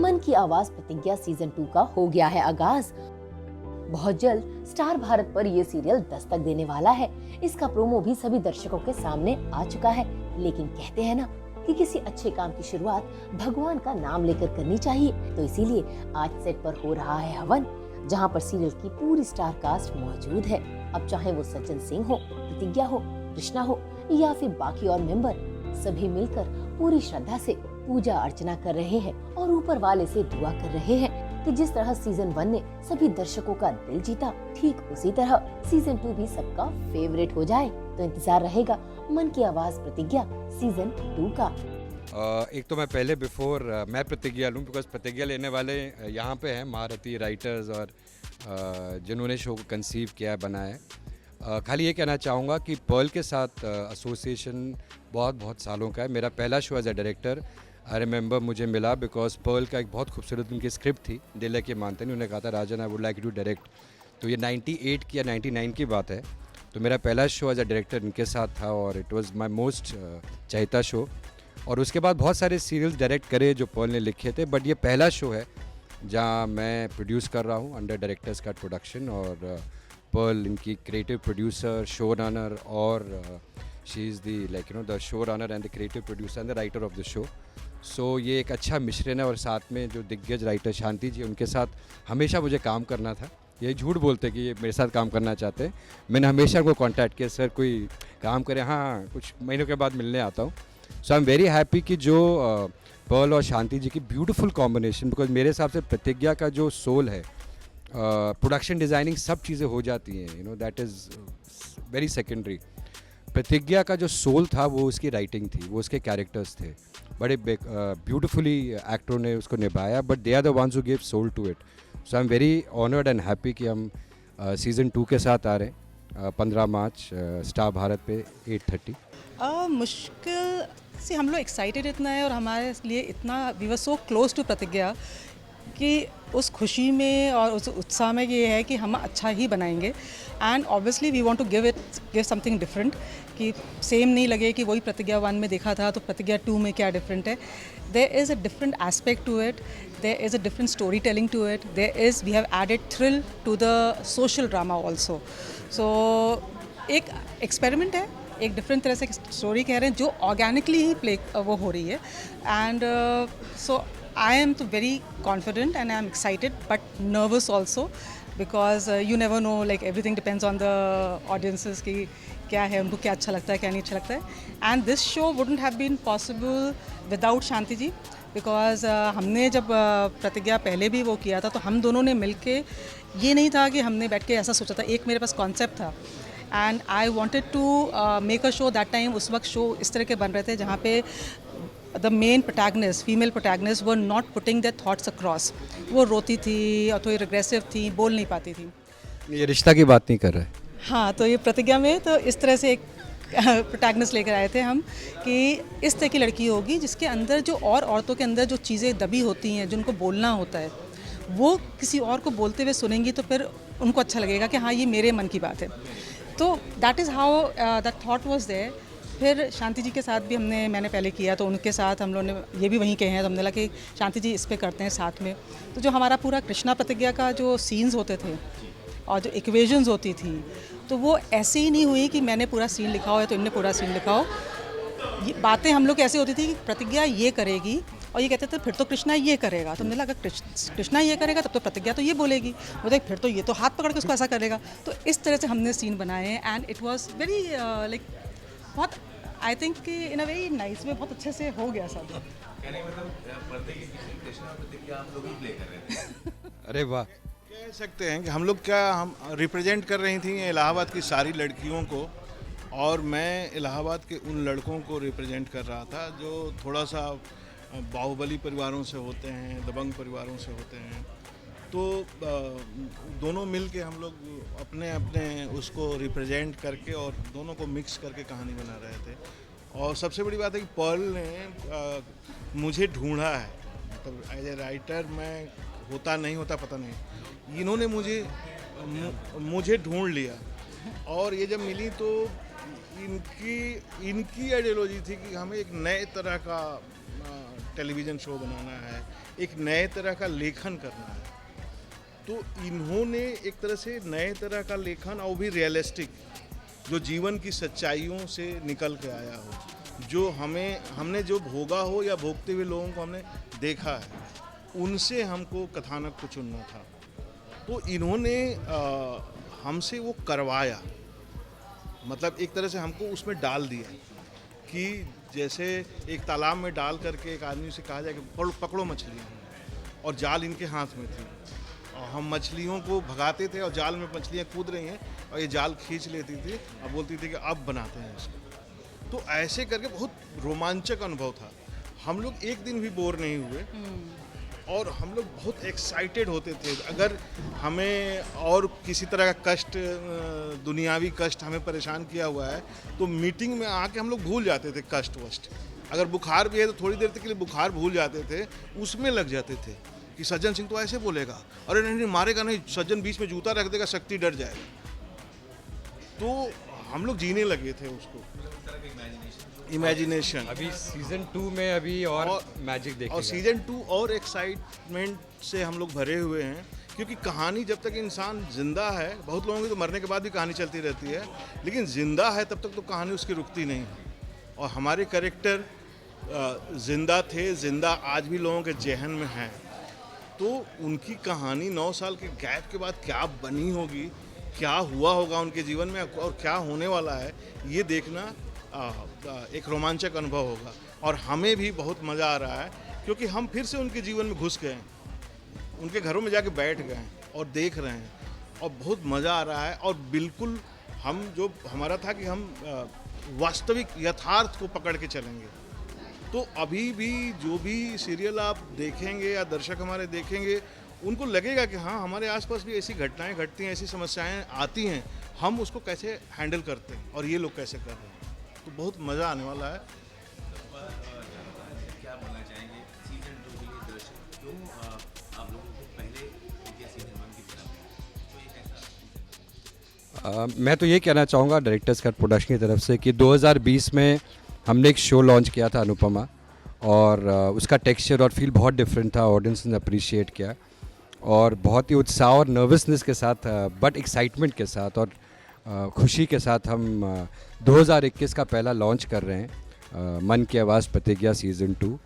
मन की आवाज प्रतिज्ञा सीजन 2 का हो गया है आगाज। बहुत जल्द स्टार भारत पर ये सीरियल दस्तक देने वाला है। इसका प्रोमो भी सभी दर्शकों के सामने आ चुका है। लेकिन कहते हैं ना कि किसी अच्छे काम की शुरुआत भगवान का नाम लेकर करनी चाहिए, तो इसीलिए आज सेट पर हो रहा है हवन, जहां पर सीरियल की पूरी स्टार कास्ट मौजूद है। अब चाहे वो सज्जन सिंह हो, प्रतिज्ञा हो, कृष्णा हो या फिर बाकी और मेंबर, सभी मिलकर पूरी श्रद्धा से पूजा अर्चना कर रहे हैं और ऊपर वाले से दुआ कर रहे हैं कि जिस तरह सीजन 1 ने सभी दर्शकों का दिल जीता, ठीक उसी तरह सीजन 2 भी सबका फेवरेट हो जाए। तो इंतजार रहेगा मन की आवाज प्रतिज्ञा सीजन 2 का। एक तो मैं पहले मैं प्रतिज्ञा लूँ, बिकॉज प्रतिज्ञा लेने वाले यहाँ पे हैं महारथी राइटर्स और जिन्होंने शो को कंसीव किया बनाया है। खाली ये कहना चाहूँगा कि पर्ल के साथ एसोसिएशन बहुत सालों का है। मेरा पहला show as a director I remember मुझे मिला बिकॉज पर्ल का एक बहुत खूबसूरत उनकी स्क्रिप्ट थी, दिल के मानते नहीं, उन्होंने कहा था Rajan I would like to direct. तो ये 98 की या 99 की बात है। तो मेरा पहला शो एज ए डायरेक्टर इनके साथ था और इट वाज माय मोस्ट चाहता शो। और उसके बाद बहुत सारे सीरियल्स डायरेक्ट करे जो पर्ल ने लिखे थे, बट ये पहला शो है जहाँ मैं प्रोड्यूस कर रहा हूँ अंडर डायरेक्टर्स का प्रोडक्शन। और पर्ल इनकी क्रिएटिव प्रोड्यूसर, शो रनर और she is the show runner and the creative producer and the writer of the show. So ये एक अच्छा मिश्रण है। और साथ में जो दिग्गज राइटर शांति जी, उनके साथ हमेशा मुझे काम करना था। ये झूठ बोलते कि ये मेरे साथ काम करना चाहते हैं। मैंने हमेशा उनको कांटेक्ट किया, सर कोई काम करे, हाँ कुछ महीनों के बाद मिलने आता हूँ। सो आई एम वेरी हैप्पी कि जो पर्ल और शांति जी की ब्यूटीफुल कॉम्बिनेशन, बिकॉज मेरे हिसाब से प्रतिज्ञा का जो सोल है, प्रोडक्शन डिज़ाइनिंग सब चीज़ें हो जाती हैं, दैट इज़ वेरी सेकेंडरी। प्रतिज्ञा का जो सोल था वो उसकी राइटिंग थी, वो उसके कैरेक्टर्स थे, बड़े ब्यूटिफुली एक्टरों ने उसको निभाया, but they are the ones who give soul to it. So I am very honoured and happy कि हम सीज़न 2 के साथ आ रहे हैं 15 मार्च स्टार भारत पे 8:30। मुश्किल से हम लोग एक्साइटेड इतना है और हमारे लिए इतना we were so close to Pratigya कि उस खुशी में और उस उत्साह में ये है कि हम अच्छा ही बनाएंगे। And obviously we want to give something different, कि सेम नहीं लगे कि वही प्रतिज्ञा 1 में देखा था तो प्रतिज्ञा 2 में क्या डिफरेंट है। There is a different aspect to it, there is a different story telling to it, we have added thrill to the social drama also. So एक एक्सपेरिमेंट है, एक डिफरेंट तरह से स्टोरी कह रहे हैं जो ऑर्गेनिकली ही प्ले वो हो रही है। And so I am very confident and I am excited but nervous also because you never know, like everything depends on the audiences कि क्या है, उनको क्या अच्छा लगता है, क्या नहीं अच्छा लगता है। And this show wouldn't have been possible without Shanti ji because हमने जब प्रतिज्ञा पहले भी वो किया था तो हम दोनों ने मिलके, ये नहीं था कि हमने बैठ के ऐसा सोचा था, एक मेरे पास कॉन्सेप्ट था and I wanted to make a show that time। उस वक्त शो इस तरह के बन रहे थे जहाँ पे the main protagonist, female protagonists were not putting their thoughts across। वो रोती थी और थोड़ी रिग्रेसिव थी, बोल नहीं पाती थी। ये रिश्ता की बात नहीं कर रहे। हाँ, तो ये प्रतिज्ञा में तो इस तरह से एक प्रोटैगनिस्ट लेकर आए थे हम कि इस तरह की लड़की होगी जिसके अंदर जो और औरतों के अंदर जो चीज़ें दबी होती हैं, जिनको बोलना होता है, वो किसी और को बोलते हुए सुनेंगी तो फिर उनको अच्छा लगेगा कि हाँ ये मेरे मन की बात है। तो that is how that thought was there. फिर शांति जी के साथ भी मैंने पहले किया तो उनके साथ हम लोगों ने ये भी वहीं कहे हैं, तो हमने लगा कि शांति जी इस पे करते हैं साथ में। तो जो हमारा पूरा कृष्णा प्रतिज्ञा का जो सीन्स होते थे और जो इक्वेशंस होती थी, तो वो ऐसे ही नहीं हुई कि मैंने पूरा सीन लिखा हो या तो इनने पूरा सीन लिखा हो। ये बातें हम लोग ऐसे होती थी कि प्रतिज्ञा ये करेगी और ये कहते थे फिर तो कृष्णा ये करेगा। तो हमने लगा कृष्णा ये करेगा तब तो प्रतिज्ञा तो ये बोलेगी, बोले फिर तो ये तो हाथ पकड़ के उसको ऐसा करेगा। तो इस तरह से हमने सीन बनाए हैं and it was very like बहुत आई थिंक कि इन अ वेरी नाइस वे बहुत अच्छे से हो गया सब। अरे वाह, कह सकते हैं कि हम रिप्रेजेंट कर रही थी इलाहाबाद की सारी लड़कियों को, और मैं इलाहाबाद के उन लड़कों को रिप्रेजेंट कर रहा था जो थोड़ा सा बाहुबली परिवारों से होते हैं, दबंग परिवारों से होते हैं। तो दोनों मिल के हम लोग अपने अपने उसको रिप्रेजेंट करके और दोनों को मिक्स करके कहानी बना रहे थे। और सबसे बड़ी बात है कि पर्ल ने मुझे ढूंढा है, मतलब एज ए राइटर मैं होता नहीं होता पता नहीं, इन्होंने मुझे ढूंढ लिया। और ये जब मिली तो इनकी आइडियोलॉजी थी कि हमें एक नए तरह का टेलीविज़न शो बनाना है, एक नए तरह का लेखन करना है। तो इन्होंने एक तरह से नए तरह का लेखन, और भी रियलिस्टिक, जो जीवन की सच्चाइयों से निकल के आया हो, जो हमने जो भोगा हो या भोगते हुए लोगों को हमने देखा है, उनसे हमको कथानक को चुनना था। तो इन्होंने हमसे वो करवाया, मतलब एक तरह से हमको उसमें डाल दिया कि जैसे एक तालाब में डाल करके एक आदमी से कहा जाए कि पकड़ो मछलियाँ, और जाल इनके हाथ में थी और हम मछलियों को भगाते थे और जाल में मछलियाँ कूद रही हैं और ये जाल खींच लेती थी और बोलती थी कि अब बनाते हैं इसको। तो ऐसे करके बहुत रोमांचक अनुभव था। हम लोग एक दिन भी बोर नहीं हुए और हम लोग बहुत एक्साइटेड होते थे। अगर हमें और किसी तरह का कष्ट, दुनियावी कष्ट हमें परेशान किया हुआ है, तो मीटिंग में आके हम लोग भूल जाते थे कष्ट वष्ट। अगर बुखार भी है तो थोड़ी देर तक के लिए बुखार भूल जाते थे, उसमें लग जाते थे कि सज्जन सिंह तो ऐसे बोलेगा, अरे नहीं मारेगा नहीं, सज्जन बीच में जूता रख देगा, शक्ति डर जाएगा। तो हम लोग जीने लगे थे उसको, इमेजिनेशन। अभी सीजन 2 में अभी और मैजिक देखेगा। और सीजन 2 और एक्साइटमेंट से हम लोग भरे हुए हैं, क्योंकि कहानी जब तक इंसान जिंदा है, बहुत लोगों की तो मरने के बाद भी कहानी चलती रहती है, लेकिन जिंदा है तब तक तो कहानी उसकी रुकती नहीं है। और हमारे कैरेक्टर जिंदा थे, जिंदा आज भी लोगों के जहन में हैं। तो उनकी कहानी 9 साल के गैप के बाद क्या बनी होगी, क्या हुआ होगा उनके जीवन में और क्या होने वाला है, ये देखना एक रोमांचक अनुभव होगा। और हमें भी बहुत मज़ा आ रहा है, क्योंकि हम फिर से उनके जीवन में घुस गए हैं, उनके घरों में जाके बैठ गए हैं और देख रहे हैं, और बहुत मज़ा आ रहा है। और बिल्कुल हम जो हमारा था कि हम वास्तविक यथार्थ को पकड़ के चलेंगे। तो अभी भी जो भी सीरियल आप देखेंगे या दर्शक हमारे देखेंगे, उनको लगेगा कि हाँ, हमारे आसपास भी ऐसी घटनाएं घटती हैं, ऐसी समस्याएं आती हैं, हम उसको कैसे हैंडल करते हैं और ये लोग कैसे कर रहे हैं। तो बहुत मज़ा आने वाला है। क्या बोलना चाहेंगे सीजन 2 के लिए दर्शक, क्यों आप लोगों को पहले सीजन 1 की तरह तो ये कैसा? मैं तो ये कहना चाहूँगा डायरेक्टर्स कट प्रोडक्शन की तरफ से कि 2020 में हमने एक शो लॉन्च किया था अनुपमा, और उसका टेक्सचर और फील बहुत डिफरेंट था, ऑडियंस ने अप्रिशिएट किया, और बहुत ही उत्साह और नर्वसनेस के साथ, बट एक्साइटमेंट के साथ और खुशी के साथ हम 2021 का पहला लॉन्च कर रहे हैं, मन की आवाज़ प्रतिज्ञा सीज़न 2,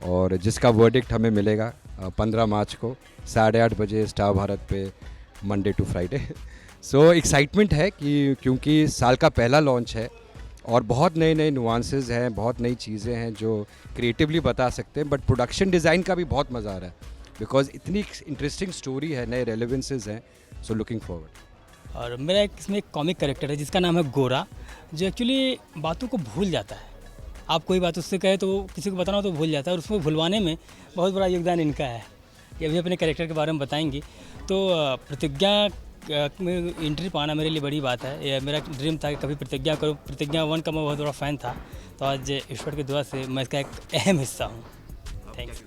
और जिसका वर्डिक्ट हमें मिलेगा 15 मार्च को 8:30 बजे स्टार भारत पे, Monday to Friday. So excitement है कि क्योंकि साल का पहला लॉन्च है और बहुत नए नए नुआंसेस हैं, बहुत नई चीज़ें हैं जो क्रिएटिवली बता सकते हैं, बट प्रोडक्शन डिज़ाइन का भी बहुत मज़ा आ रहा है, बिकॉज इतनी इंटरेस्टिंग स्टोरी है, नए रेलेवेंसेस हैं। So looking forward. और मेरा इसमें एक कॉमिक कैरेक्टर है जिसका नाम है गोरा, जो एक्चुअली बातों को भूल जाता है। आप कोई बात उससे कहे तो किसी को बताना हो तो भूल जाता है, और उसको भुलवाने में बहुत बड़ा योगदान इनका है। ये अभी अपने कैरेक्टर के बारे में बताएंगी। तो प्रतिज्ञा में एंट्री पाना मेरे लिए बड़ी बात है। ये मेरा ड्रीम था कि कभी प्रतिज्ञा करूँ। प्रतिज्ञा 1 का मैं बहुत बड़ा फ़ैन था, तो आज ईश्वर की दुआ से मैं इसका एक अहम हिस्सा हूँ। Thanks.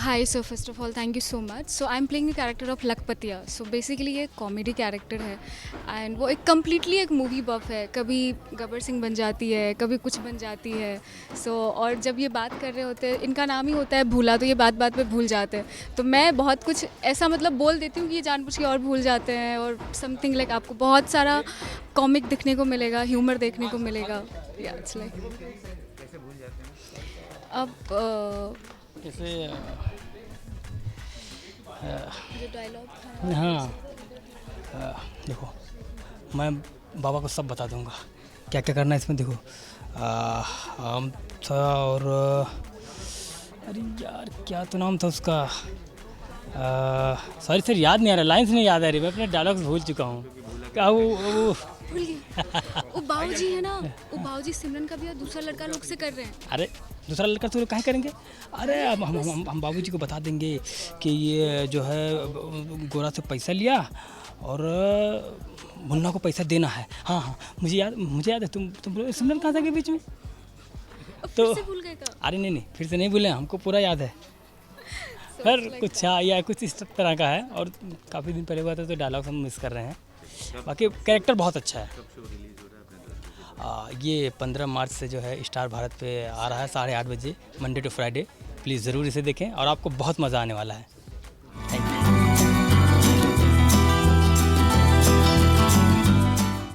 Hi, so first of all, thank you so much. So I'm playing the character of Lakpatiya. So basically ये कॉमेडी कैरेक्टर है, एंड वो एक कम्प्लीटली एक मूवी बफ है। कभी गब्बर सिंह बन जाती है, कभी कुछ बन जाती है। और जब ये बात कर रहे होते हैं, इनका नाम ही होता है भूला, तो ये बात बात पे भूल जाते हैं। तो मैं बहुत कुछ ऐसा बोल देती हूँ कि ये जानबूझ के और भूल जाते हैं, और समथिंग लाइक आपको बहुत सारा कॉमिक दिखने को मिलेगा, ह्यूमर देखने को मिलेगा। इट्स लाइक अब जैसे जो डायलॉग हाँ, देखो मैं बाबा को सब बता दूंगा क्या क्या करना है इसमें। देखो हम था, और अरे यार क्या तो नाम था उसका, सॉरी सर याद नहीं आ रहा, लाइन्स नहीं याद आ रही, मैं अपने डायलॉग्स भूल चुका हूँ। क्या वो भूल गया। वो बाबूजी है ना, वो बाबूजी सिमरन का भी और दूसरा लड़का लोग से कर रहे हैं। अरे दूसरा लड़का तो काहे करेंगे? अरे हम बाबूजी को बता देंगे कि ये जो है गोरा से पैसा लिया और मुन्ना को पैसा देना है। हाँ हाँ मुझे याद है। तुम सिमरन कहाँ था के बीच में? तो फिर से भूल गए का? अरे नहीं फिर से नहीं भूले, हमको पूरा याद है। पर कुछ या कुछ इस तरह का है, और काफ़ी दिन पहले हुआ था तो डायलॉग्स हम मिस कर रहे हैं। बाकी कैरेक्टर बहुत अच्छा है। ये 15 मार्च से जो है स्टार भारत पे आ रहा है 8:30 बजे मंडे टू फ्राइडे। प्लीज़ ज़रूर इसे देखें और आपको बहुत मज़ा आने वाला है।